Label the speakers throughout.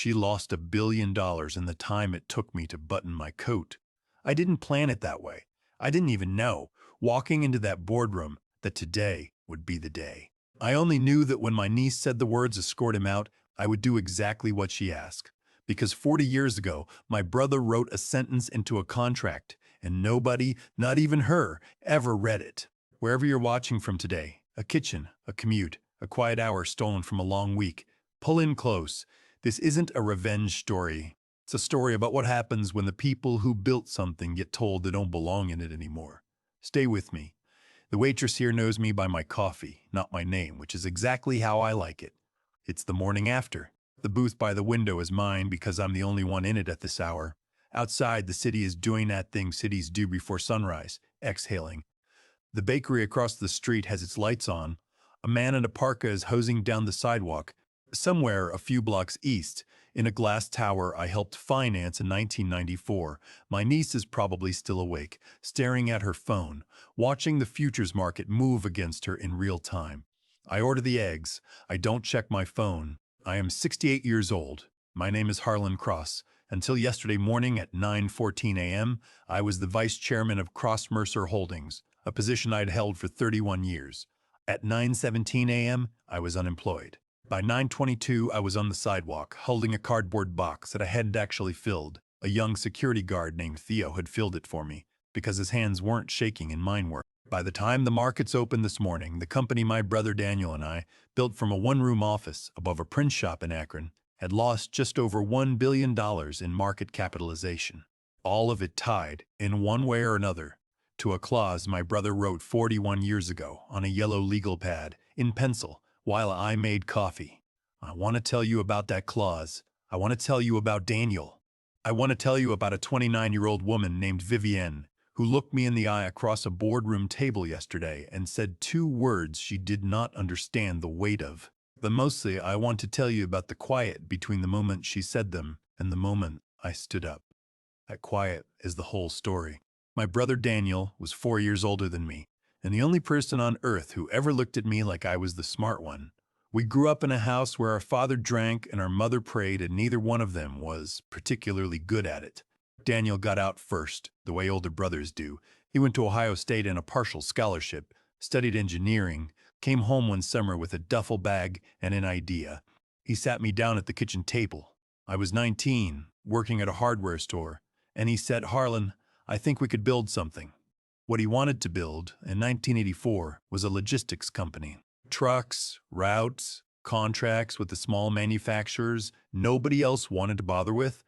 Speaker 1: She lost $1 billion in the time it took me to button my coat. I didn't plan it that way. I didn't even know, walking into that boardroom, that today would be the day. I only knew that when my niece said the words "escort him out," I would do exactly what she asked. Because 40 years ago, my brother wrote a sentence into a contract, and nobody, not even her, ever read it. Wherever you're watching from today, a kitchen, a commute, a quiet hour stolen from a long week, pull in close. This isn't a revenge story. It's a story about what happens when the people who built something get told they don't belong in it anymore. Stay with me. The waitress here knows me by my coffee, not my name, which is exactly how I like it. It's the morning after. The booth by the window is mine because I'm the only one in it at this hour. Outside, the city is doing that thing cities do before sunrise, exhaling. The bakery across the street has its lights on. A man in a parka is hosing down the sidewalk. Somewhere a few blocks east, in a glass tower I helped finance in 1994, my niece is probably still awake, staring at her phone, watching the futures market move against her in real time. I order the eggs. I don't check my phone. I am 68 years old. My name is Harlan Cross. Until yesterday morning at 9:14 a.m., I was the vice chairman of Cross Mercer Holdings, a position I'd held for 31 years. At 9:17 a.m., I was unemployed. By 9:22, I was on the sidewalk, holding a cardboard box that I hadn't actually filled. A young security guard named Theo had filled it for me, because his hands weren't shaking and mine were. By the time the markets opened this morning, the company my brother Daniel and I built from a one-room office above a print shop in Akron had lost just over $1 billion in market capitalization. All of it tied, in one way or another, to a clause my brother wrote 41 years ago on a yellow legal pad, in pencil, while I made coffee. I want to tell you about that clause. I want to tell you about Daniel. I want to tell you about a 29-year-old woman named Vivienne, who looked me in the eye across a boardroom table yesterday and said 2 words she did not understand the weight of. But mostly I want to tell you about the quiet between the moment she said them and the moment I stood up. That quiet is the whole story. My brother Daniel was 4 years older than me, and the only person on earth who ever looked at me like I was the smart one. We grew up in a house where our father drank and our mother prayed, and neither one of them was particularly good at it. Daniel got out first, the way older brothers do. He went to Ohio State in a partial scholarship, studied engineering, came home one summer with a duffel bag and an idea. He sat me down at the kitchen table. I was 19, working at a hardware store, and he said, "Harlan, I think we could build something." What he wanted to build, in 1984, was a logistics company. Trucks, routes, contracts with the small manufacturers nobody else wanted to bother with.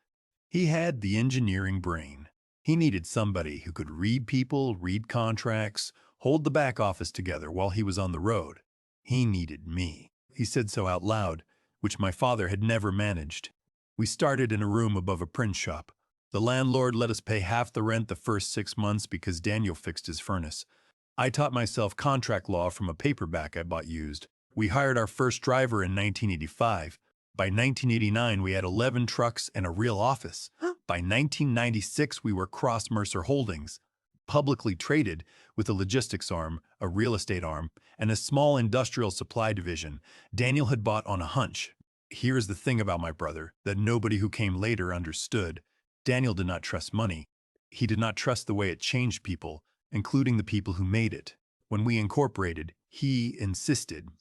Speaker 1: He had the engineering brain. He needed somebody who could read people, read contracts, hold the back office together while he was on the road. He needed me. He said so out loud, which my father had never managed. We started in a room above a print shop. The landlord let us pay half the rent the first 6 months because Daniel fixed his furnace. I taught myself contract law from a paperback I bought used. We hired our first driver in 1985. By 1989, we had 11 trucks and a real office. By 1996, we were Cross Mercer Holdings, publicly traded, with a logistics arm, a real estate arm, and a small industrial supply division. Daniel had bought on a hunch. Here's the thing about my brother that nobody who came later understood. Daniel did not trust money. He did not trust the way it changed people, including the people who made it. When we incorporated, he insisted,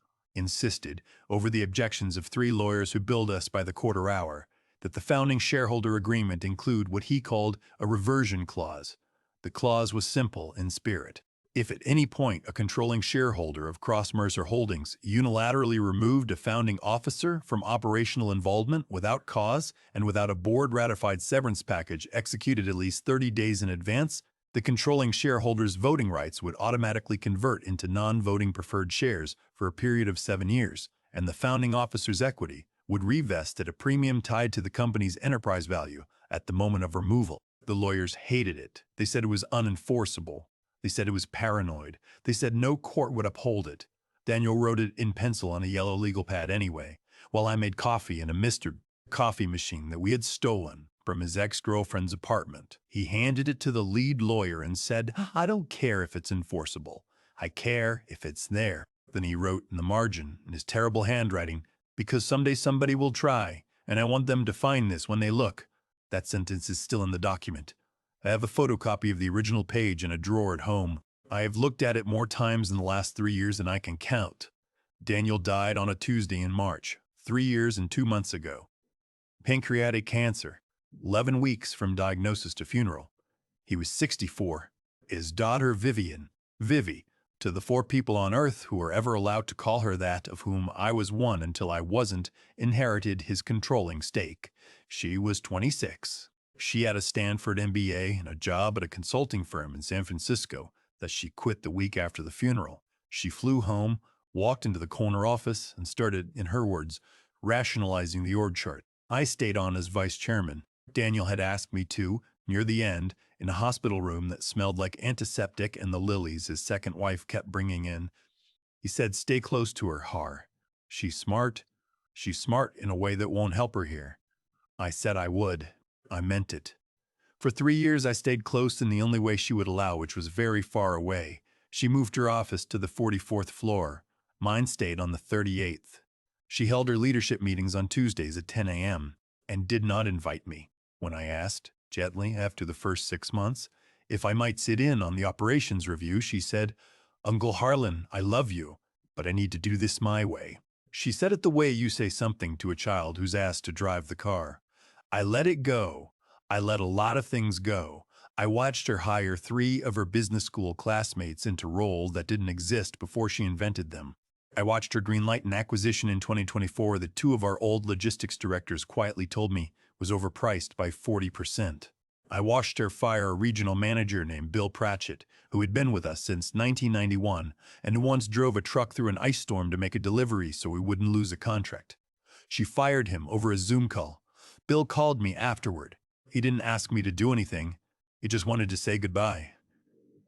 Speaker 1: over the objections of 3 lawyers who billed us by the quarter hour, that the founding shareholder agreement include what he called a reversion clause. The clause was simple in spirit. If at any point a controlling shareholder of Cross Mercer Holdings unilaterally removed a founding officer from operational involvement without cause and without a board-ratified severance package executed at least 30 days in advance, the controlling shareholder's voting rights would automatically convert into non-voting preferred shares for a period of 7 years, and the founding officer's equity would revest at a premium tied to the company's enterprise value at the moment of removal. The lawyers hated it. They said it was unenforceable. They said it was paranoid. They said no court would uphold it. Daniel wrote it in pencil on a yellow legal pad anyway, while I made coffee in a Mr. Coffee machine that we had stolen from his ex-girlfriend's apartment. He handed it to the lead lawyer and said, "I don't care if it's enforceable. I care if it's there." Then he wrote in the margin, in his terrible handwriting, "Because someday somebody will try. And I want them to find this when they look. That sentence is still in the document. I have a photocopy of the original page in a drawer at home. I have looked at it more times in the last 3 years than I can count. Daniel died on a Tuesday in March, 3 years and 2 months ago. Pancreatic cancer, 11 weeks from diagnosis to funeral. He was 64. His daughter Vivi, to the 4 people on earth who were ever allowed to call her that, of whom I was one until I wasn't, inherited his controlling stake. She was 26. She had a Stanford MBA and a job at a consulting firm in San Francisco that she quit the week after the funeral. She flew home, walked into the corner office, and started, in her words, rationalizing the org chart. I stayed on as vice chairman. Daniel had asked me to, near the end, in a hospital room that smelled like antiseptic and the lilies his second wife kept bringing in. He said, "Stay close to her, Har. She's smart. She's smart in a way that won't help her here." I said I would. I meant it. For 3 years I stayed close in the only way she would allow, which was very far away. She moved her office to the 44th floor. Mine stayed on the 38th. She held her leadership meetings on Tuesdays at 10 a.m. and did not invite me. When I asked, gently, after the first 6 months, if I might sit in on the operations review, she said, "Uncle Harlan, I love you, but I need to do this my way." She said it the way you say something to a child who's asked to drive the car. I let it go. I let a lot of things go. I watched her hire 3 of her business school classmates into roles that didn't exist before she invented them. I watched her greenlight an acquisition in 2024 that 2 of our old logistics directors quietly told me was overpriced by 40%. I watched her fire a regional manager named Bill Pratchett, who had been with us since 1991 and who once drove a truck through an ice storm to make a delivery so we wouldn't lose a contract. She fired him over a Zoom call. Bill called me afterward. He didn't ask me to do anything. He just wanted to say goodbye.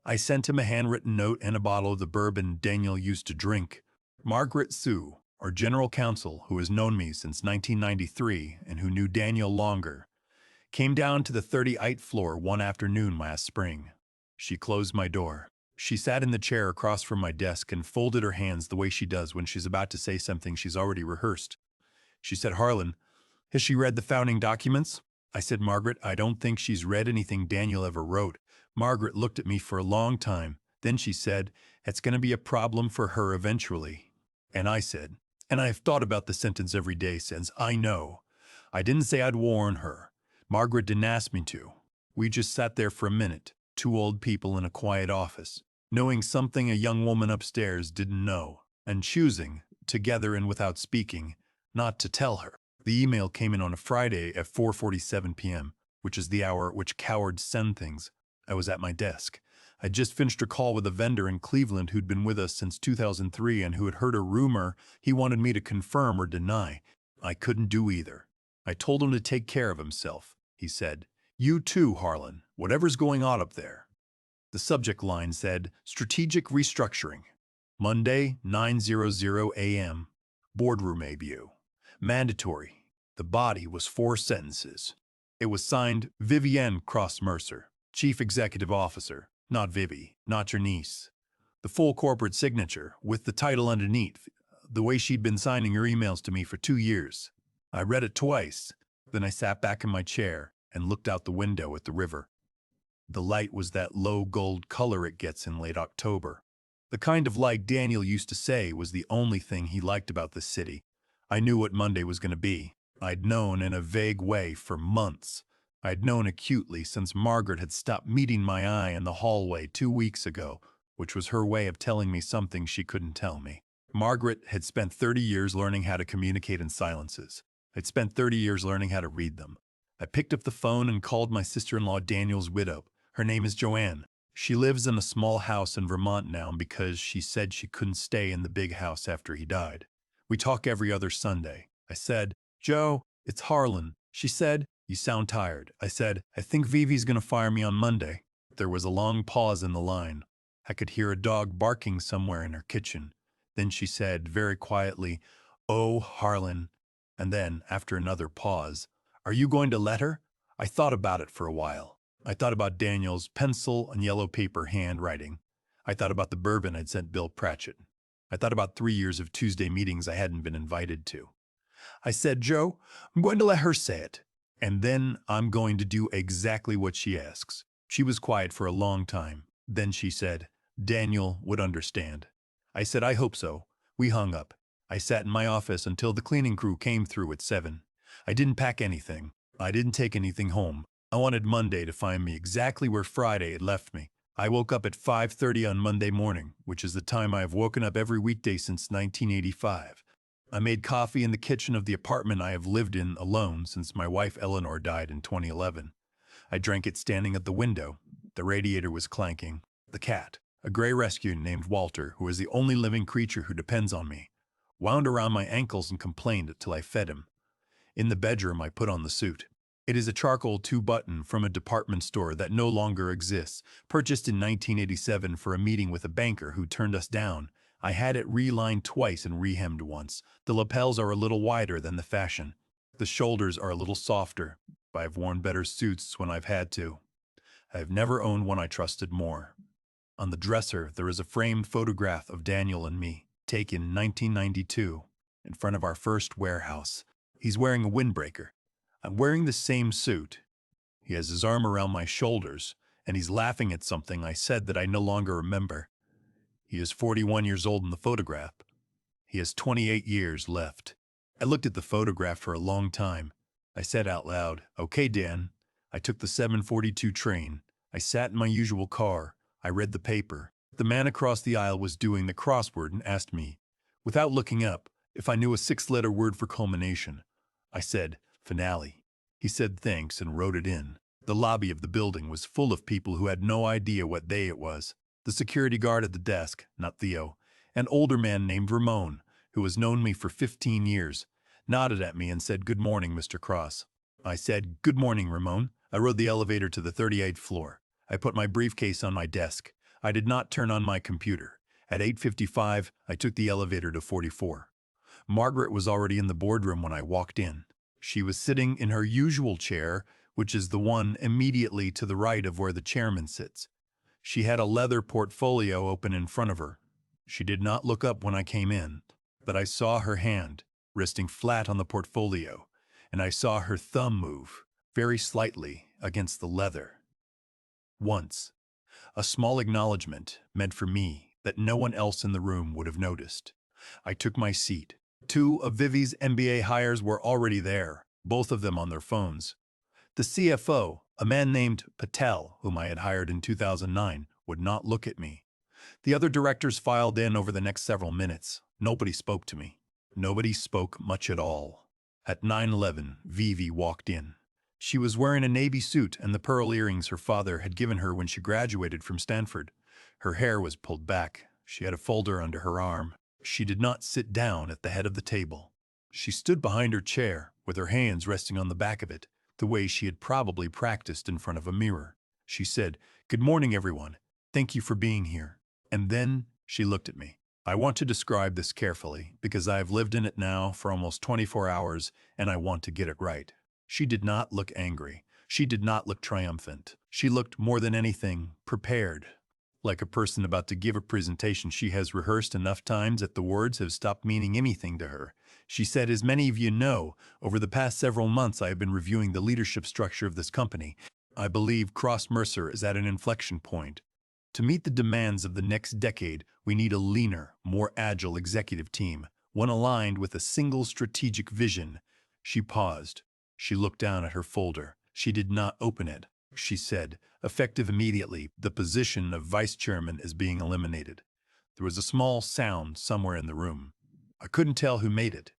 Speaker 1: I sent him a handwritten note and a bottle of the bourbon Daniel used to drink. Margaret Sue, our general counsel, who has known me since 1993 and who knew Daniel longer, came down to the 38th floor one afternoon last spring. She closed my door. She sat in the chair across from my desk and folded her hands the way she does when she's about to say something she's already rehearsed. She said, "Harlan, has she read the founding documents?" I said, "Margaret, I don't think she's read anything Daniel ever wrote." Margaret looked at me for a long time. Then she said, "It's going to be a problem for her eventually." And I said, "And I've thought about the sentence every day since. I know." I didn't say I'd warn her. Margaret didn't ask me to. We just sat there for a minute, 2 old people in a quiet office, knowing something a young woman upstairs didn't know, and choosing, together and without speaking, not to tell her. The email came in on a Friday at 4:47 p.m., which is the hour at which cowards send things. I was at my desk. I'd just finished a call with a vendor in Cleveland who'd been with us since 2003 and who had heard a rumor he wanted me to confirm or deny. I couldn't do either. I told him to take care of himself. He said, "You too, Harlan, whatever's going on up there." The subject line said, "Strategic Restructuring. Monday, 9:00 a.m. Boardroom ABU. Mandatory." The body was 4 sentences. It was signed Vivienne Cross Mercer, Chief Executive Officer. Not Vivi, not your niece. The full corporate signature, with the title underneath, the way she'd been signing her emails to me for 2 years. I read it twice. Then I sat back in my chair and looked out the window at the river. The light was that low gold color it gets in late October. The kind of light Daniel used to say was the only thing he liked about this city. I knew what Monday was going to be. I'd known in a vague way for months. I'd known acutely since Margaret had stopped meeting my eye in the hallway 2 weeks ago, which was her way of telling me something she couldn't tell me. Margaret had spent 30 years learning how to communicate in silences. I'd spent 30 years learning how to read them. I picked up the phone and called my sister-in-law Daniel's widow. Her name is Joanne. She lives in a small house in Vermont now because she said she couldn't stay in the big house after he died. We talk every other Sunday. I said, "Joe, it's Harlan." She said, "You sound tired." I said, "I think Vivi's going to fire me on Monday." There was a long pause in the line. I could hear a dog barking somewhere in her kitchen. Then she said, very quietly, "Oh, Harlan." And then, after another pause, "Are you going to let her?" I thought about it for a while. I thought about Daniel's pencil and yellow paper handwriting. I thought about the bourbon I'd sent Bill Pratchett. I thought about 3 years of Tuesday meetings I hadn't been invited to. I said, Joe, I'm going to let her say it, and then I'm going to do exactly what she asks. She was quiet for a long time. Then she said, Daniel would understand. I said, I hope so. We hung up. I sat in my office until the cleaning crew came through at 7. I didn't pack anything. I didn't take anything home. I wanted Monday to find me exactly where Friday had left me. I woke up at 5:30 on Monday morning, which is the time I have woken up every weekday since 1985. I made coffee in the kitchen of the apartment I have lived in alone since my wife Eleanor died in 2011. I drank it standing at the window. The radiator was clanking. The cat, a gray rescue named Walter, who is the only living creature who depends on me, wound around my ankles and complained till I fed him. In the bedroom, I put on the suit. It is a charcoal 2-button from a department store that no longer exists, purchased in 1987 for a meeting with a banker who turned us down. I had it relined twice and rehemmed once. The lapels are a little wider than the fashion. The shoulders are a little softer. I've worn better suits when I've had to. I have never owned one I trusted more. On the dresser, there is a framed photograph of Daniel and me, taken in 1992, in front of our first warehouse. He's wearing a windbreaker. I'm wearing the same suit. He has his arm around my shoulders, and he's laughing at something I said that I no longer remember. He is 41 years old in the photograph. He has 28 years left. I looked at the photograph for a long time. I said out loud, "Okay, Dan." I took the 7:42 train. I sat in my usual car. I read the paper. The man across the aisle was doing the crossword and asked me, without looking up, if I knew a 6-letter word for culmination. I said, finale. He said thanks and wrote it in. The lobby of the building was full of people who had no idea what day it was. The security guard at the desk, not Theo, an older man named Ramon, who has known me for 15 years, nodded at me and said, "Good morning, Mr. Cross." I said, "Good morning, Ramon." I rode the elevator to the 38th floor. I put my briefcase on my desk. I did not turn on my computer. At 8:55, I took the elevator to 44. Margaret was already in the boardroom when I walked in. She was sitting in her usual chair, which is the one immediately to the right of where the chairman sits. She had a leather portfolio open in front of her. She did not look up when I came in, but I saw her hand resting flat on the portfolio, and I saw her thumb move, very slightly, against the leather. Once. A small acknowledgement meant for me that no one else in the room would have noticed. I took my seat. 2 of Vivi's MBA hires were already there, both of them on their phones. The CFO, a man named Patel, whom I had hired in 2009, would not look at me. The other directors filed in over the next several minutes. Nobody spoke to me. Nobody spoke much at all. At 9:11, Vivi walked in. She was wearing a navy suit and the pearl earrings her father had given her when she graduated from Stanford. Her hair was pulled back. She had a folder under her arm. She did not sit down at the head of the table. She stood behind her chair, with her hands resting on the back of it, the way she had probably practiced in front of a mirror. She said, "Good morning, everyone. Thank you for being here." And then she looked at me. I want to describe this carefully because I have lived in it now for almost 24 hours and I want to get it right. She did not look angry. She did not look triumphant. She looked more than anything prepared. Like a person about to give a presentation she has rehearsed enough times that the words have stopped meaning anything to her. She said, "As many of you know, over the past several months I have been reviewing the leadership structure of this company. I believe Cross Mercer is at an inflection point. To meet the demands of the next decade, we need a leaner, more agile executive team, one aligned with a single strategic vision." She paused. She looked down at her folder. She did not open it. She said, "Effective immediately, the position of vice chairman is being eliminated." There was a small sound somewhere in the room. I couldn't tell who made it.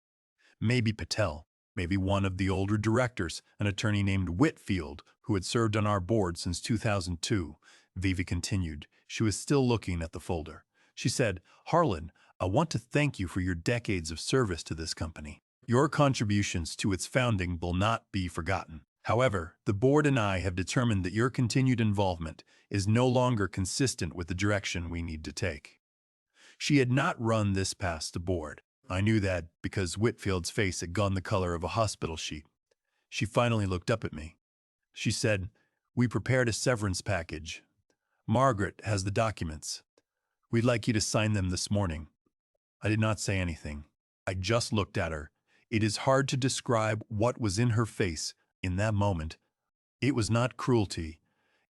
Speaker 1: Maybe Patel, maybe one of the older directors, an attorney named Whitfield, who had served on our board since 2002. Vivi continued. She was still looking at the folder. She said, "Harlan, I want to thank you for your decades of service to this company. Your contributions to its founding will not be forgotten. However, the board and I have determined that your continued involvement is no longer consistent with the direction we need to take." She had not run this past the board. I knew that because Whitfield's face had gone the color of a hospital sheet. She finally looked up at me. She said, "We prepared a severance package. Margaret has the documents. We'd like you to sign them this morning." I did not say anything. I just looked at her. It is hard to describe what was in her face in that moment. It was not cruelty.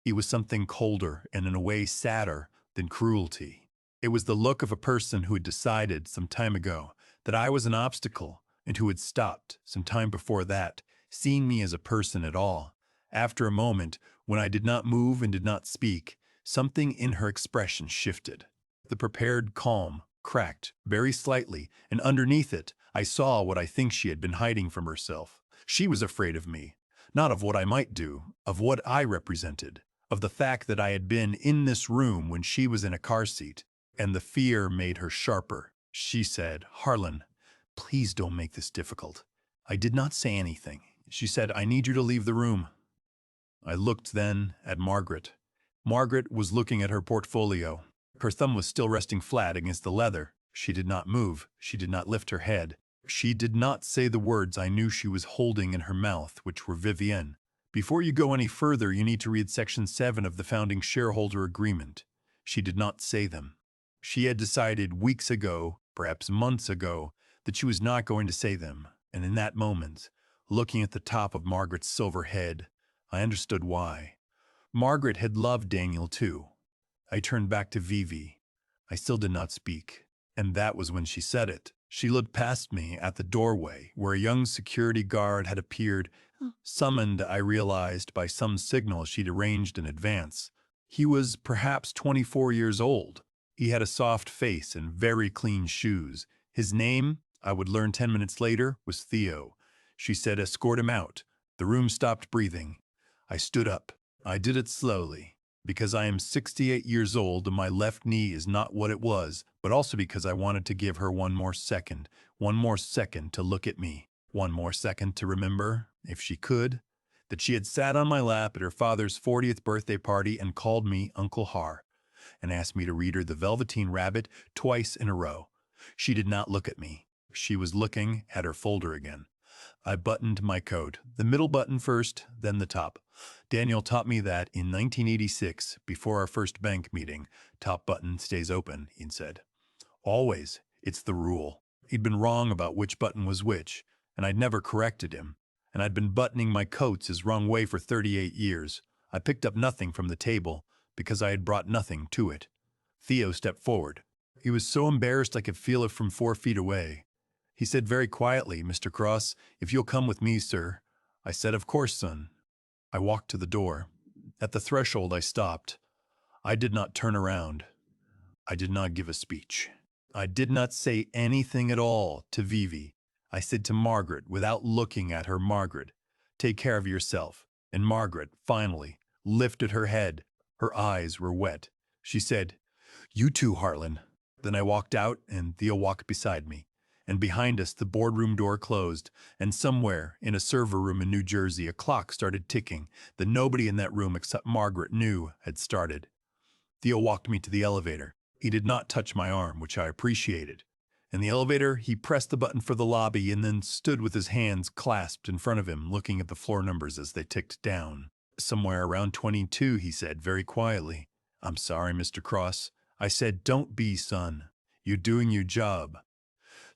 Speaker 1: It was something colder and in a way sadder than cruelty. It was the look of a person who had decided some time ago that I was an obstacle and who had stopped some time before that, seeing me as a person at all. After a moment, when I did not move and did not speak, something in her expression shifted. The prepared calm cracked very slightly, and underneath it, I saw what I think she had been hiding from herself. She was afraid of me, not of what I might do, of what I represented, of the fact that I had been in this room when she was in a car seat, and the fear made her sharper. She said, "Harlan, please don't make this difficult." I did not say anything. She said, "I need you to leave the room." I looked then at Margaret. Margaret was looking at her portfolio. Her thumb was still resting flat against the leather. She did not move. She did not lift her head. She did not say the words I knew she was holding in her mouth, which were Vivienne. "Before you go any further, you need to read Section 7 of the Founding Shareholder Agreement." She did not say them. She had decided weeks ago, perhaps months ago, that she was not going to say them. And in that moment, looking at the top of Margaret's silver head, I understood why. Margaret had loved Daniel too. I turned back to Vivi. I still did not speak. And that was when she said it. She looked past me at the doorway, where a young security guard had appeared, summoned, I realized, by some signal she'd arranged in advance. He was perhaps 24 years old. He had a soft face and very clean shoes. His name, I would learn 10 minutes later, was Theo. She said, "Escort him out." The room stopped breathing. I stood up. I did it slowly, because I am 68 years old and my left knee is not what it was, but also because I wanted to give her one more second to look at me, one more second to remember, if she could, that she had sat on my lap at her father's 40th birthday party and called me Uncle Har, and asked me to read her The Velveteen Rabbit twice in a row. She did not look at me. She was looking at her folder again. I buttoned my coat, the middle button first, then the top. Daniel taught me that in 1986, before our first bank meeting. "Top button stays open," he said. "Always. It's the rule." He'd been wrong about which button was which, and I'd never corrected him. And I'd been buttoning my coats his wrong way for 38 years. I picked up nothing from the table, because I had brought nothing to it. Theo stepped forward. He was so embarrassed I could feel it from 4 feet away. He said very quietly, "Mr. Cross, if you'll come with me, sir." I said, "Of course, son." I walked to the door. At the threshold I stopped. I did not turn around. I did not give a speech. I did not say anything at all to Vivi. I said to Margaret, without looking at her, "Margaret, take care of yourself." And Margaret, finally, lifted her head. Her eyes were wet. She said, "You too, Harlan." Then I walked out, and Theo walked beside me. And behind us the boardroom door closed, and somewhere in a server room in New Jersey a clock started ticking that nobody in that room except Margaret knew had started. Theo walked me to the elevator. He did not touch my arm, which I appreciated. In the elevator, he pressed the button for the lobby and then stood with his hands clasped in front of him, looking at the floor numbers as they ticked down. "Somewhere around 22, he said very quietly. "I'm sorry, Mr. Cross." I said, "Don't be, son. You're doing your job."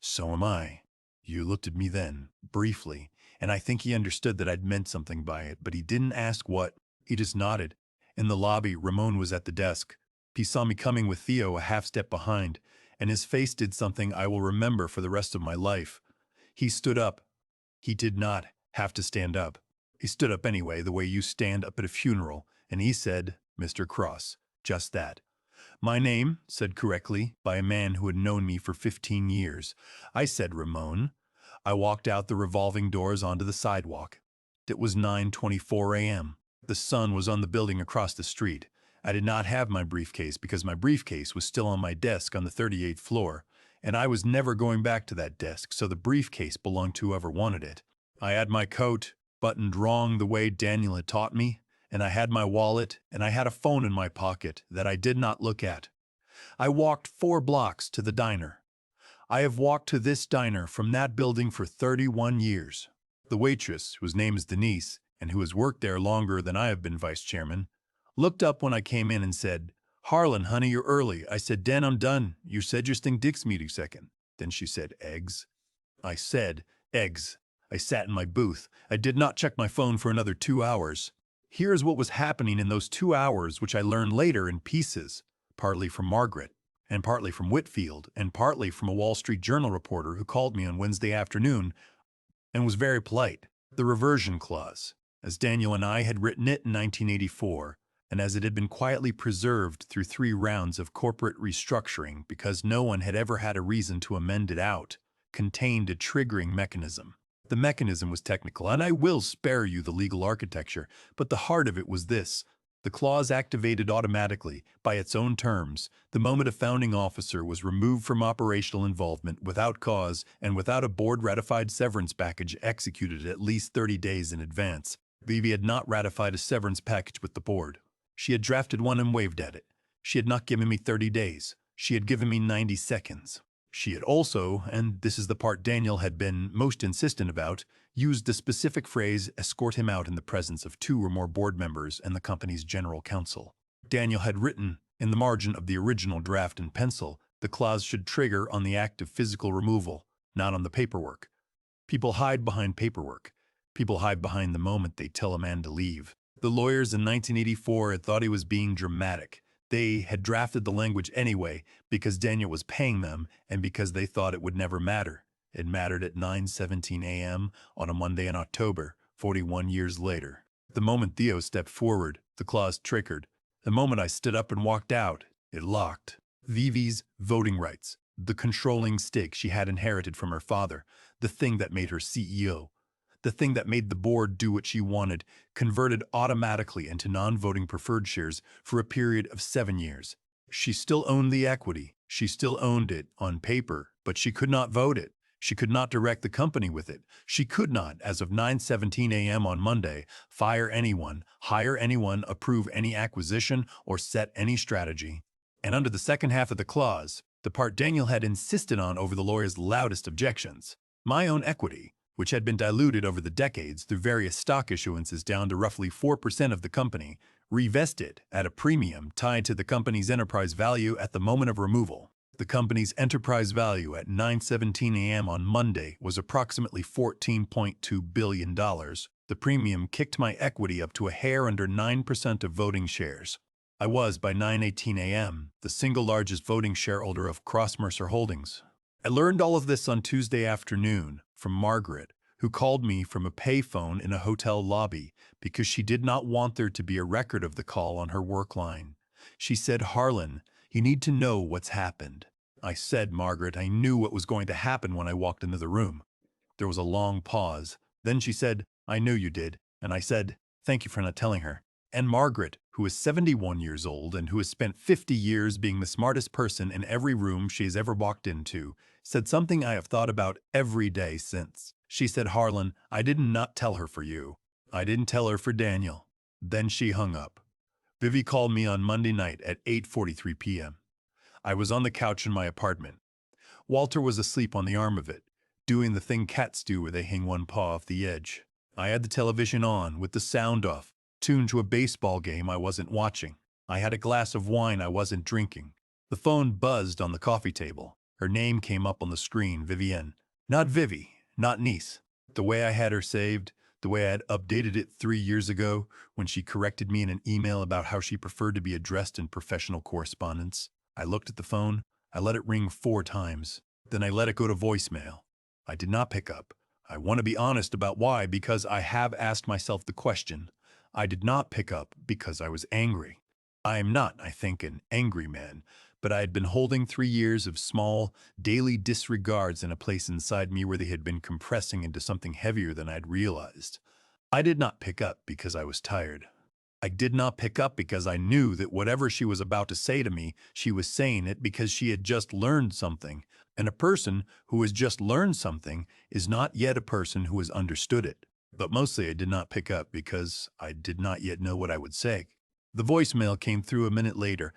Speaker 1: "So am I." You looked at me then, briefly, and I think he understood that I'd meant something by it, but he didn't ask what. He just nodded. In the lobby, Ramon was at the desk. He saw me coming with Theo a half step behind, and his face did something I will remember for the rest of my life. He stood up. He did not have to stand up. He stood up anyway, the way you stand up at a funeral, and he said, "Mr. Cross," just that. My name, said correctly by a man who had known me for 15 years. I said Ramon. I walked out the revolving doors onto the sidewalk. It was 9:24 a.m. The sun was on the building across the street. I did not have my briefcase because my briefcase was still on my desk on the 38th floor, and I was never going back to that desk, so the briefcase belonged to whoever wanted it. I had my coat buttoned wrong the way Daniel had taught me, and I had my wallet, and I had a phone in my pocket that I did not look at. I walked 4 blocks to the diner. I have walked to this diner from that building for 31 years. The waitress, whose name is Denise, and who has worked there longer than I have been vice chairman, looked up when I came in and said, "Harlan, honey, you're early." I said, "Den, I'm done. You said your stink dicks meeting second." Then she said, "Eggs." I said, Eggs. I sat in my booth. I did not check my phone for another 2 hours. Here's what was happening in those 2 hours, which I learned later in pieces, partly from Margaret, and partly from Whitfield, and partly from a Wall Street Journal reporter who called me on Wednesday afternoon and was very polite. The reversion clause, as Daniel and I had written it in 1984, and as it had been quietly preserved through 3 rounds of corporate restructuring because no one had ever had a reason to amend it out, contained a triggering mechanism. The mechanism was technical, and I will spare you the legal architecture, but the heart of it was this. The clause activated automatically, by its own terms, the moment a founding officer was removed from operational involvement without cause and without a board-ratified severance package executed at least 30 days in advance. Vivi had not ratified a severance package with the board. She had drafted one and waved at it. She had not given me 30 days. She had given me 90 seconds. She had also, and this is the part Daniel had been most insistent about, used the specific phrase, escort him out in the presence of 2 or more board members and the company's general counsel. Daniel had written, in the margin of the original draft in pencil, the clause should trigger on the act of physical removal, not on the paperwork. People hide behind paperwork. People hide behind the moment they tell a man to leave. The lawyers in 1984 had thought he was being dramatic. They had drafted the language anyway because Daniel was paying them and because they thought it would never matter. It mattered at 9:17 a.m. on a Monday in October, 41 years later. The moment Theo stepped forward, the clause triggered. The moment I stood up and walked out, it locked. Vivi's voting rights, the controlling stake she had inherited from her father, the thing that made her CEO, the thing that made the board do what she wanted, converted automatically into non-voting preferred shares for a period of 7 years. She still owned the equity. She still owned it on paper, but she could not vote it. She could not direct the company with it. She could not, as of 9:17 a.m. on Monday, fire anyone, hire anyone, approve any acquisition, or set any strategy. And under the second half of the clause, the part Daniel had insisted on over the lawyer's loudest objections, my own equity, which had been diluted over the decades through various stock issuances down to roughly 4% of the company, revested at a premium tied to the company's enterprise value at the moment of removal. The company's enterprise value at 9:17 a.m. on Monday was approximately $14.2 billion. The premium kicked my equity up to a hair under 9% of voting shares. I was, by 9:18 a.m., the single largest voting shareholder of Cross Mercer Holdings. I learned all of this on Tuesday afternoon from Margaret, who called me from a payphone in a hotel lobby because she did not want there to be a record of the call on her work line. She said, "Harlan, you need to know what's happened." I said, "Margaret, I knew what was going to happen when I walked into the room." There was a long pause. Then she said, "I knew you did." And I said, "Thank you for not telling her." And Margaret, who is 71 years old and who has spent 50 years being the smartest person in every room she has ever walked into, said something I have thought about every day since. She said, "Harlan, I did not tell her for you. I didn't tell her for Daniel." Then she hung up. Vivi called me on Monday night at 8:43 p.m. I was on the couch in my apartment. Walter was asleep on the arm of it, doing the thing cats do where they hang one paw off the edge. I had the television on, with the sound off, tuned to a baseball game I wasn't watching. I had a glass of wine I wasn't drinking. The phone buzzed on the coffee table. Her name came up on the screen, Vivienne. Not Vivi, not niece. The way I had her saved, the way I had updated it 3 years ago when she corrected me in an email about how she preferred to be addressed in professional correspondence. I looked at the phone. I let it ring 4 times. Then I let it go to voicemail. I did not pick up. I want to be honest about why, because I have asked myself the question. I did not pick up because I was angry. I am not, I think, an angry man, but I had been holding 3 years of small, daily disregards in a place inside me where they had been compressing into something heavier than I had realized. I did not pick up because I was tired. I did not pick up because I knew that whatever she was about to say to me, she was saying it because she had just learned something, and a person who has just learned something is not yet a person who has understood it. But mostly I did not pick up because I did not yet know what I would say. The voicemail came through a minute later.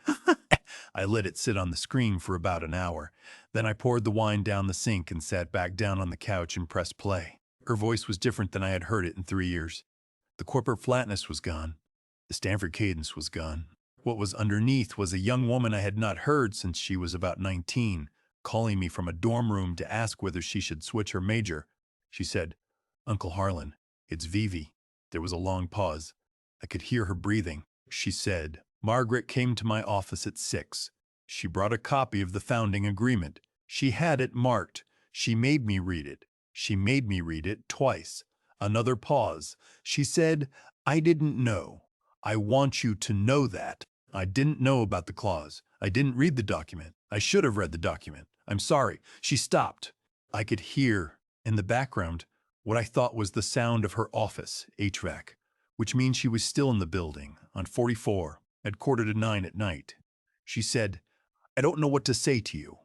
Speaker 1: I let it sit on the screen for about an hour. Then I poured the wine down the sink and sat back down on the couch and pressed play. Her voice was different than I had heard it in 3 years. The corporate flatness was gone. The Stanford cadence was gone. What was underneath was a young woman I had not heard since she was about 19, calling me from a dorm room to ask whether she should switch her major. She said, "Uncle Harlan, it's Vivi." There was a long pause. I could hear her breathing. She said, "Margaret came to my office at 6. She brought a copy of the founding agreement. She had it marked. She made me read it. She made me read it twice." Another pause. She said, "I didn't know. I want you to know that. I didn't know about the clause. I didn't read the document. I should have read the document. I'm sorry." She stopped. I could hear, in the background, what I thought was the sound of her office, HVAC, which means she was still in the building, on 44, at 8:45 at night. She said, "I don't know what to say to you.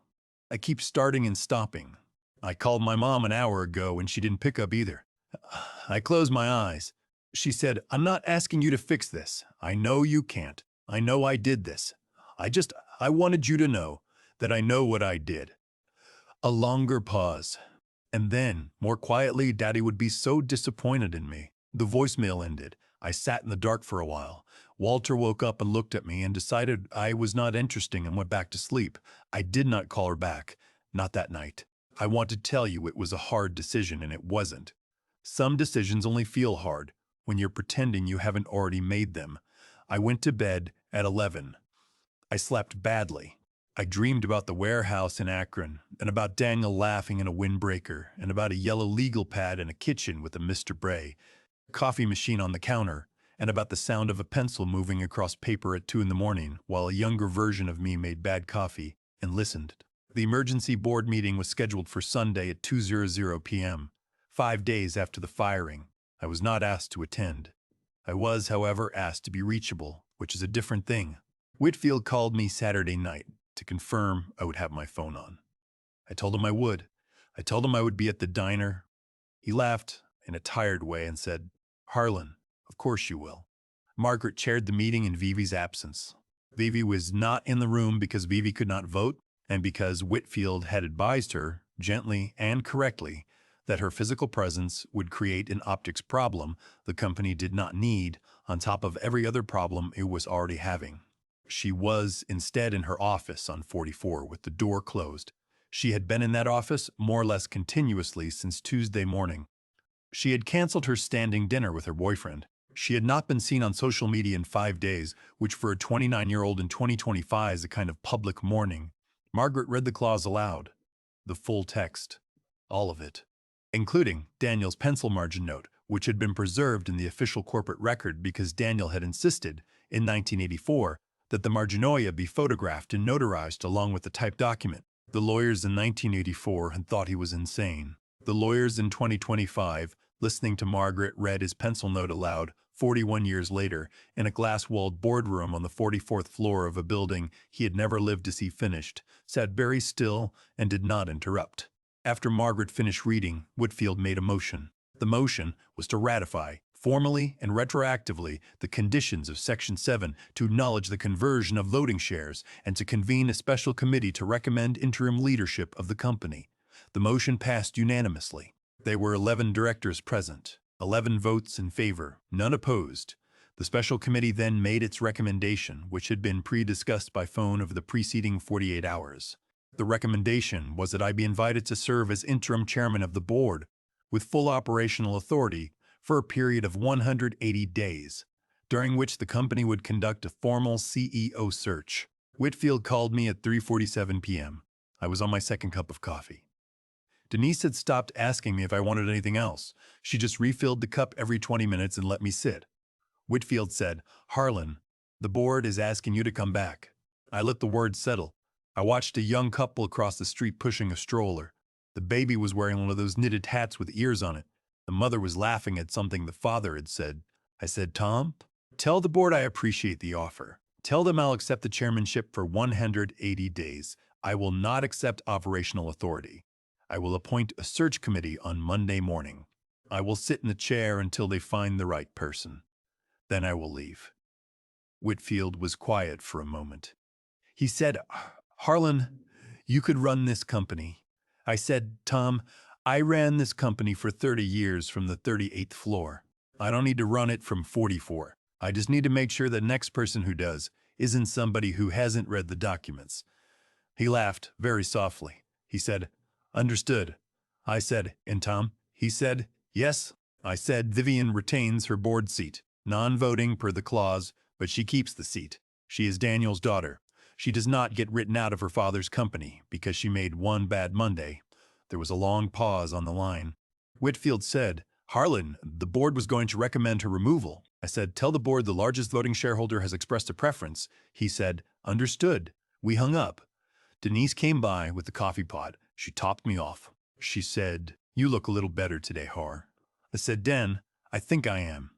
Speaker 1: I keep starting and stopping. I called my mom an hour ago and she didn't pick up either." I closed my eyes. She said, "I'm not asking you to fix this. I know you can't. I know I did this. I wanted you to know that I know what I did." A longer pause. And then, more quietly, Daddy would be so disappointed in me. The voicemail ended. I sat in the dark for a while. Walter woke up and looked at me and decided I was not interesting and went back to sleep. I did not call her back. Not that night. I want to tell you it was a hard decision, and it wasn't. Some decisions only feel hard when you're pretending you haven't already made them. I went to bed at 11. I slept badly. I dreamed about the warehouse in Akron, and about Daniel laughing in a windbreaker, and about a yellow legal pad in a kitchen with a Mr. Bray, a coffee machine on the counter, and about the sound of a pencil moving across paper at 2 in the morning while a younger version of me made bad coffee and listened. The emergency board meeting was scheduled for Sunday at 2:00 p.m., 5 days after the firing. I was not asked to attend. I was, however, asked to be reachable, which is a different thing. Whitfield called me Saturday night to confirm I would have my phone on. I told him I would. I told him I would be at the diner. He laughed in a tired way and said, "Harlan, of course you will." Margaret chaired the meeting in Vivi's absence. Vivi was not in the room because Vivi could not vote, and because Whitfield had advised her, gently and correctly, that her physical presence would create an optics problem the company did not need on top of every other problem it was already having. She was instead in her office on 44 with the door closed. She had been in that office more or less continuously since Tuesday morning. She had canceled her standing dinner with her boyfriend. She had not been seen on social media in 5 days, which for a 29-year-old in 2025 is a kind of public mourning. Margaret read the clause aloud. The full text. All of it. Including Daniel's pencil margin note, which had been preserved in the official corporate record because Daniel had insisted, in 1984, that the marginoia be photographed and notarized along with the typed document. The lawyers in 1984 had thought he was insane. The lawyers in 2025, listening to Margaret read his pencil note aloud, 41 years later, in a glass-walled boardroom on the 44th floor of a building he had never lived to see finished, sat very still and did not interrupt. After Margaret finished reading, Whitfield made a motion. The motion was to ratify, formally and retroactively, the conditions of Section 7 to acknowledge the conversion of voting shares and to convene a special committee to recommend interim leadership of the company. The motion passed unanimously. There were 11 directors present, 11 votes in favor, none opposed. The special committee then made its recommendation, which had been pre-discussed by phone over the preceding 48 hours. The recommendation was that I be invited to serve as interim chairman of the board, with full operational authority, for a period of 180 days, during which the company would conduct a formal CEO search. Whitfield called me at 3:47 p.m. I was on my second cup of coffee. Denise had stopped asking me if I wanted anything else. She just refilled the cup every 20 minutes and let me sit. Whitfield said, "Harlan, the board is asking you to come back." I let the words settle. I watched a young couple across the street pushing a stroller. The baby was wearing one of those knitted hats with ears on it. The mother was laughing at something the father had said. I said, "Tom, tell the board I appreciate the offer. Tell them I'll accept the chairmanship for 180 days. I will not accept operational authority. I will appoint a search committee on Monday morning. I will sit in the chair until they find the right person. Then I will leave." Whitfield was quiet for a moment. He said, "Harlan, you could run this company." I said, "Tom, I ran this company for 30 years from the 38th floor. I don't need to run it from 44. I just need to make sure the next person who does isn't somebody who hasn't read the documents." He laughed very softly. He said, "Understood." I said, "And Tom?" He said, yes. I said, Vivian retains her board seat, non-voting per the clause, but she keeps the seat. She is Daniel's daughter. She does not get written out of her father's company because she made one bad Monday. There was a long pause on the line. Whitfield said, Harlan, the board was going to recommend her removal. I said, tell the board the largest voting shareholder has expressed a preference. He said, understood. We hung up. Denise came by with the coffee pot. She topped me off. She said, you look a little better today, Har. I said, Den, I think I am.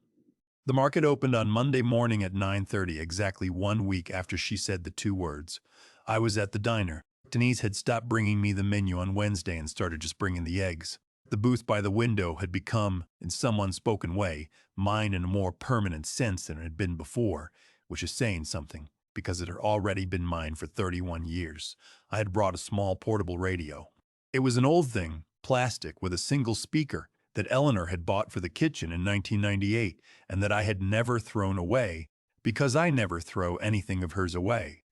Speaker 1: The market opened on Monday morning at 9:30, exactly 1 week after she said the two words. I was at the diner. Denise had stopped bringing me the menu on Wednesday and started just bringing the eggs. The booth by the window had become, in some unspoken way, mine in a more permanent sense than it had been before, which is saying something, because it had already been mine for 31 years. I had brought a small portable radio. It was an old thing, plastic, with a single speaker, that Eleanor had bought for the kitchen in 1998 and that I had never thrown away, because I never throw anything of hers away.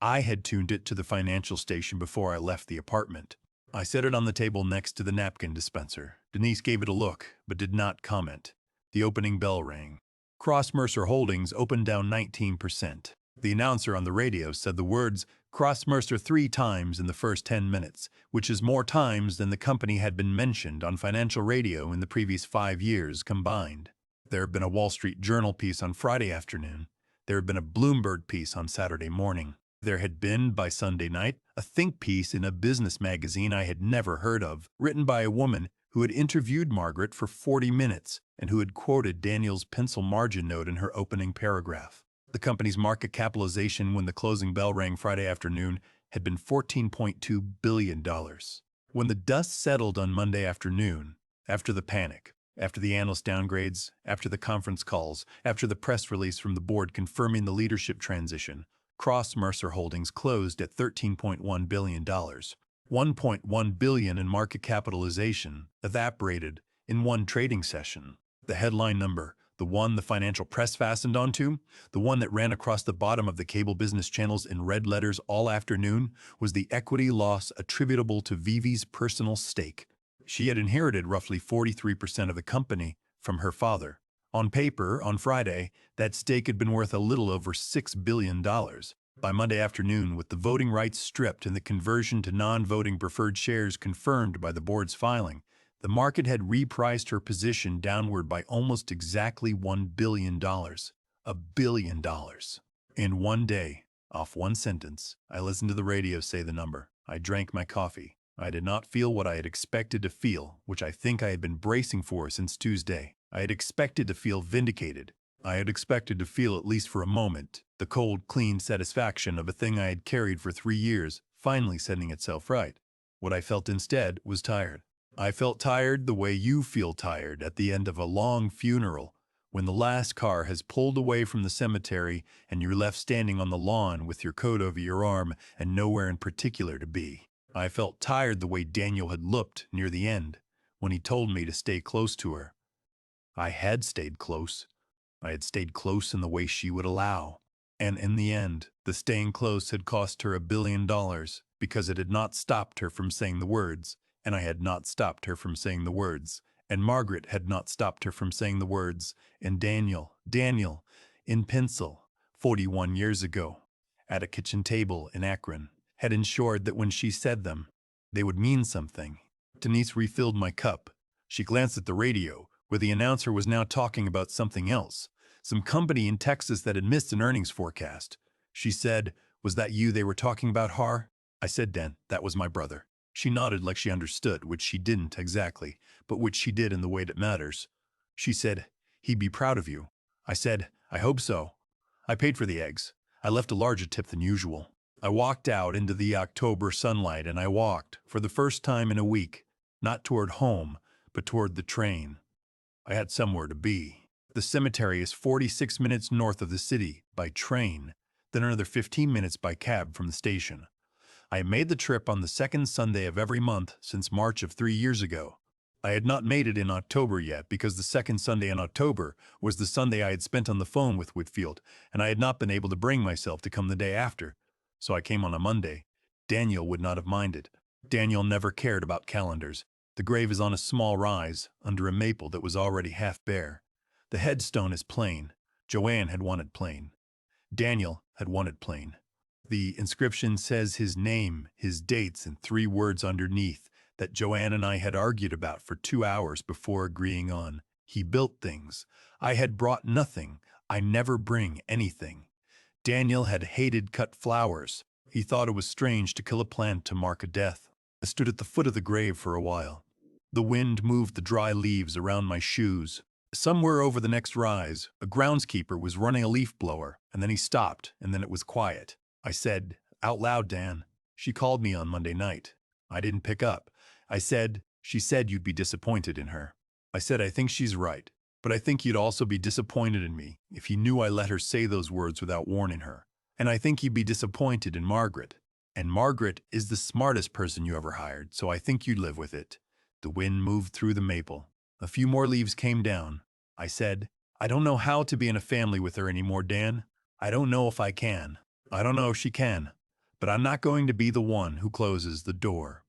Speaker 1: I had tuned it to the financial station before I left the apartment. I set it on the table next to the napkin dispenser. Denise gave it a look, but did not comment. The opening bell rang. Cross Mercer Holdings opened down 19%. The announcer on the radio said the words Cross Mercer 3 times in the first 10 minutes, which is more times than the company had been mentioned on financial radio in the previous 5 years combined. There had been a Wall Street Journal piece on Friday afternoon. There had been a Bloomberg piece on Saturday morning. There had been, by Sunday night, a think piece in a business magazine I had never heard of, written by a woman who had interviewed Margaret for 40 minutes and who had quoted Daniel's pencil margin note in her opening paragraph. The company's market capitalization when the closing bell rang Friday afternoon had been $14.2 billion. When the dust settled on Monday afternoon, after the panic, after the analyst downgrades, after the conference calls, after the press release from the board confirming the leadership transition, Cross Mercer Holdings closed at $13.1 billion. $1.1 billion in market capitalization evaporated in one trading session. The headline number, the one the financial press fastened onto, the one that ran across the bottom of the cable business channels in red letters all afternoon, was the equity loss attributable to Vivi's personal stake. She had inherited roughly 43% of the company from her father. On paper, on Friday, that stake had been worth a little over $6 billion. By Monday afternoon, with the voting rights stripped and the conversion to non-voting preferred shares confirmed by the board's filing, the market had repriced her position downward by almost exactly $1 billion. $1 billion. In one day, off one sentence, I listened to the radio say the number. I drank my coffee. I did not feel what I had expected to feel, which I think I had been bracing for since Tuesday. I had expected to feel vindicated. I had expected to feel, at least for a moment, the cold, clean satisfaction of a thing I had carried for 3 years, finally setting itself right. What I felt instead was tired. I felt tired the way you feel tired at the end of a long funeral, when the last car has pulled away from the cemetery and you're left standing on the lawn with your coat over your arm and nowhere in particular to be. I felt tired the way Daniel had looked near the end, when he told me to stay close to her. I had stayed close. I had stayed close in the way she would allow. And in the end, the staying close had cost her $1 billion, because it had not stopped her from saying the words, and I had not stopped her from saying the words, and Margaret had not stopped her from saying the words, and Daniel, in pencil, 41 years ago, at a kitchen table in Akron, had ensured that when she said them, they would mean something. Denise refilled my cup. She glanced at the radio, where the announcer was now talking about something else, some company in Texas that had missed an earnings forecast. She said, was that you they were talking about, Har? I said, Dan, that was my brother. She nodded like she understood, which she didn't exactly, but which she did in the way that matters. She said, he'd be proud of you. I said, I hope so. I paid for the eggs. I left a larger tip than usual. I walked out into the October sunlight, and I walked, for the first time in a week, not toward home, but toward the train. I had somewhere to be. The cemetery is 46 minutes north of the city by train, then another 15 minutes by cab from the station. I had made the trip on the second Sunday of every month since March of 3 years ago. I had not made it in October yet because the second Sunday in October was the Sunday I had spent on the phone with Whitfield, and I had not been able to bring myself to come the day after. So I came on a Monday. Daniel would not have minded. Daniel never cared about calendars. The grave is on a small rise, under a maple that was already half bare. The headstone is plain. Joanne had wanted plain. Daniel had wanted plain. The inscription says his name, his dates, and 3 words underneath that Joanne and I had argued about for 2 hours before agreeing on. He built things. I had brought nothing. I never bring anything. Daniel had hated cut flowers. He thought it was strange to kill a plant to mark a death. I stood at the foot of the grave for a while. The wind moved the dry leaves around my shoes. Somewhere over the next rise, a groundskeeper was running a leaf blower, and then he stopped, and then it was quiet. I said, out loud, Dan, she called me on Monday night. I didn't pick up. I said, she said you'd be disappointed in her. I said, I think she's right, but I think you'd also be disappointed in me if you knew I let her say those words without warning her. And I think you'd be disappointed in Margaret. And Margaret is the smartest person you ever hired, so I think you'd live with it. The wind moved through the maple. A few more leaves came down. I said, I don't know how to be in a family with her anymore, Dan. I don't know if I can. I don't know if she can. But I'm not going to be the one who closes the door.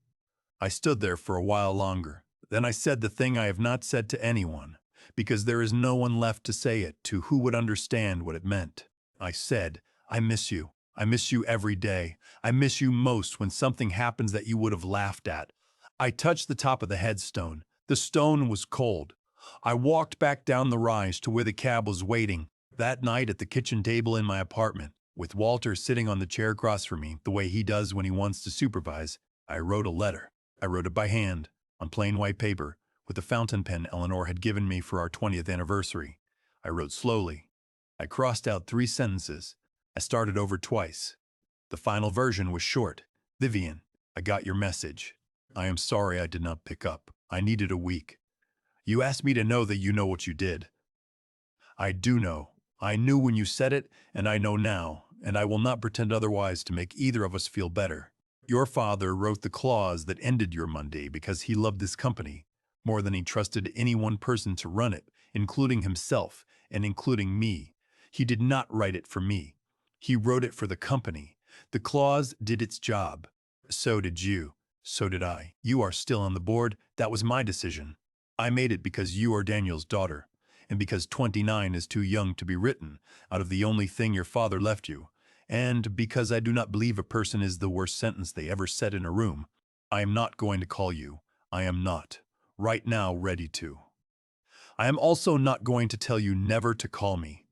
Speaker 1: I stood there for a while longer. Then I said the thing I have not said to anyone, because there is no one left to say it to who would understand what it meant. I said, I miss you. I miss you every day. I miss you most when something happens that you would have laughed at. I touched the top of the headstone. The stone was cold. I walked back down the rise to where the cab was waiting. That night at the kitchen table in my apartment, with Walter sitting on the chair across from me, the way he does when he wants to supervise, I wrote a letter. I wrote it by hand, on plain white paper, with the fountain pen Eleanor had given me for our 20th anniversary. I wrote slowly. I crossed out 3 sentences. I started over twice. The final version was short. Vivian, I got your message. I am sorry I did not pick up. I needed a week. You asked me to know that you know what you did. I do know. I knew when you said it, and I know now, and I will not pretend otherwise to make either of us feel better. Your father wrote the clause that ended your Monday because he loved this company more than he trusted any one person to run it, including himself and including me. He did not write it for me. He wrote it for the company. The clause did its job. So did you. So did I. You are still on the board. That was my decision. I made it because you are Daniel's daughter, and because 29 is too young to be written out of the only thing your father left you, and because I do not believe a person is the worst sentence they ever said in a room. I am not going to call you. I am not, right now, ready to. I am also not going to tell you never to call me.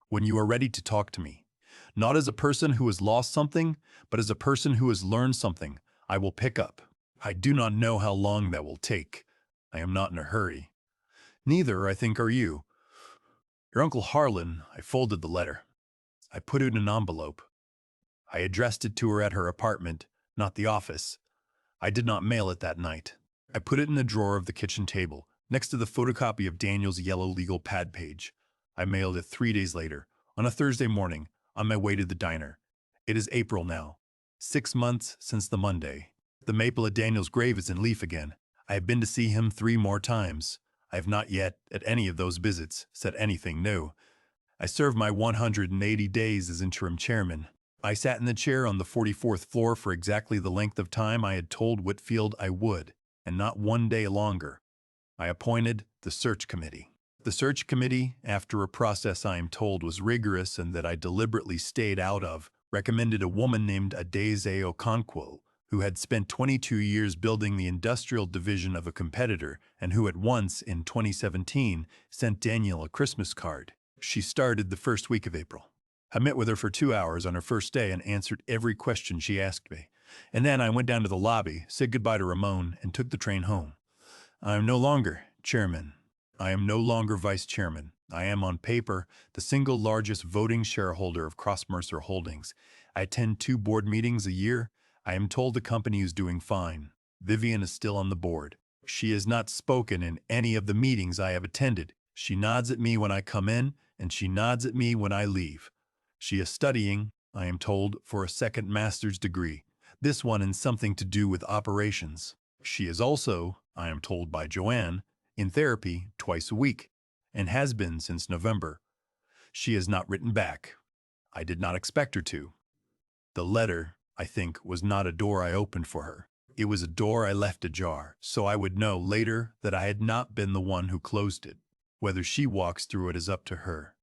Speaker 1: When you are ready to talk to me, not as a person who has lost something, but as a person who has learned something, I will pick up. I do not know how long that will take. I am not in a hurry. Neither, I think, are you. Your Uncle Harlan. I folded the letter. I put it in an envelope. I addressed it to her at her apartment, not the office. I did not mail it that night. I put it in a drawer of the kitchen table, next to the photocopy of Daniel's yellow legal pad page. I mailed it 3 days later, on a Thursday morning, on my way to the diner. It is April now. 6 months since the Monday. The maple at Daniel's grave is in leaf again. I have been to see him 3 more times. I have not yet, at any of those visits, said anything new. I served my 180 days as interim chairman. I sat in the chair on the 44th floor for exactly the length of time I had told Whitfield I would, and not 1 day longer. I appointed the search committee. The search committee, after a process I am told was rigorous and that I deliberately stayed out of, recommended a woman named Adeze Okonkwo, who had spent 22 years building the industrial division of a competitor and who at once, in 2017, sent Daniel a Christmas card. She started the first week of April. I met with her for 2 hours on her first day and answered every question she asked me. And then I went down to the lobby, said goodbye to Ramon, and took the train home. I am no longer chairman. I am no longer vice chairman. I am, on paper, the single largest voting shareholder of Cross-Mercer Holdings. I attend 2 board meetings a year. I am told the company is doing fine. Vivian is still on the board. She has not spoken in any of the meetings I have attended. She nods at me when I come in, and she nods at me when I leave. She is studying, I am told, for a second master's degree, this one in something to do with operations. She is also, I am told by Joanne, in therapy twice a week, and has been since November. She has not written back. I did not expect her to. The letter, I think, was not a door I opened for her. It was a door I left ajar, so I would know later that I had not been the one who closed it. Whether she walks through it is up to her.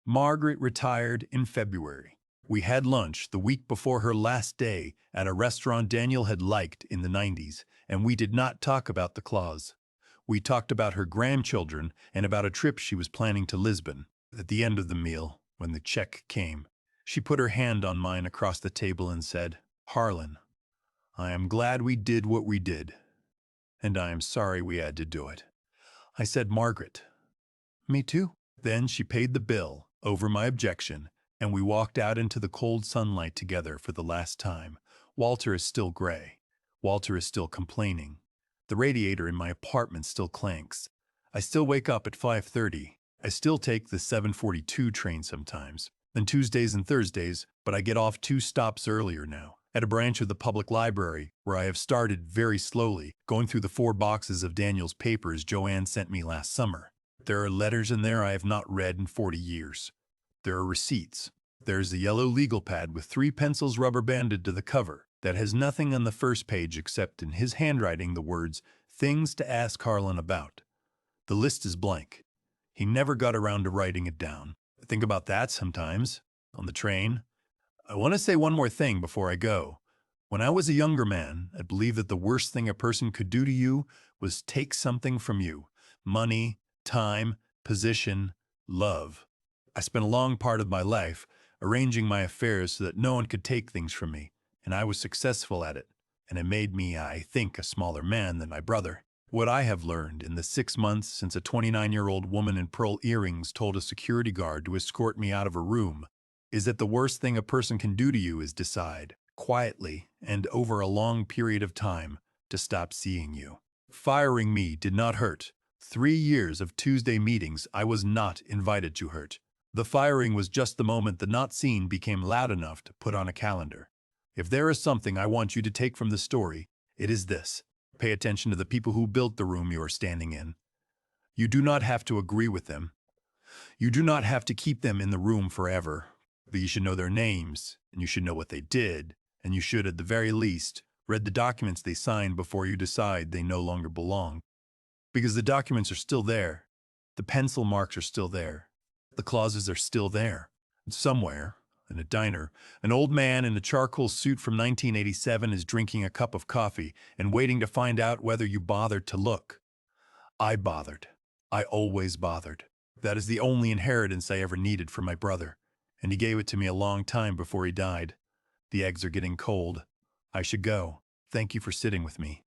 Speaker 1: Margaret retired in February. We had lunch the week before her last day at a restaurant Daniel had liked in the 90s, and we did not talk about the clause. We talked about her grandchildren and about a trip she was planning to Lisbon. At the end of the meal, when the check came, she put her hand on mine across the table and said, "Harlan, I am glad we did what we did, and I am sorry we had to do it." I said, "Margaret, me too." Then she paid the bill over my objection, and we walked out into the cold sunlight together for the last time. Walter is still gray. Walter is still complaining. The radiator in my apartment still clanks. I still wake up at 5:30. I still take the 7:42 train sometimes, and Tuesdays and Thursdays, but I get off 2 stops earlier now, at a branch of the public library where I have started very slowly, going through the 4 boxes of Daniel's papers Joanne sent me last summer. There are letters in there I have not read in 40 years. There are receipts. There's a yellow legal pad with 3 pencils rubber banded to the cover that has nothing on the first page except in his handwriting the words, "Things to ask Harlan about." The list is blank. He never got around to writing it down. I think about that sometimes, on the train. I want to say one more thing before I go. When I was a younger man, I believed that the worst thing a person could do to you was take something from you. Money, time, position, love. I spent a long part of my life arranging my affairs so that no one could take things from me, and I was successful at it, and it made me, I think, a smaller man than my brother. What I have learned in the 6 months since a 29-year-old woman in pearl earrings told a security guard to escort me out of a room is that the worst thing a person can do to you is decide, quietly and over a long period of time, to stop seeing you. Firing me did not hurt. 3 years of Tuesday meetings I was not invited to hurt. The firing was just the moment the not seen became loud enough to put on a calendar. If there is something I want you to take from the story, it is this. Pay attention to the people who built the room you are standing in. You do not have to agree with them. You do not have to keep them in the room forever. But you should know their names, and you should know what they did, and you should, at the very least, read the documents they signed before you decide they no longer belong. Because the documents are still there. The pencil marks are still there. The clauses are still there. And somewhere, in a diner, an old man in a charcoal suit from 1987 is drinking a cup of coffee and waiting to find out whether you bothered to look. I bothered. I always bothered. That is the only inheritance I ever needed from my brother, and he gave it to me a long time before he died. The eggs are getting cold. I should go. Thank you for sitting with me.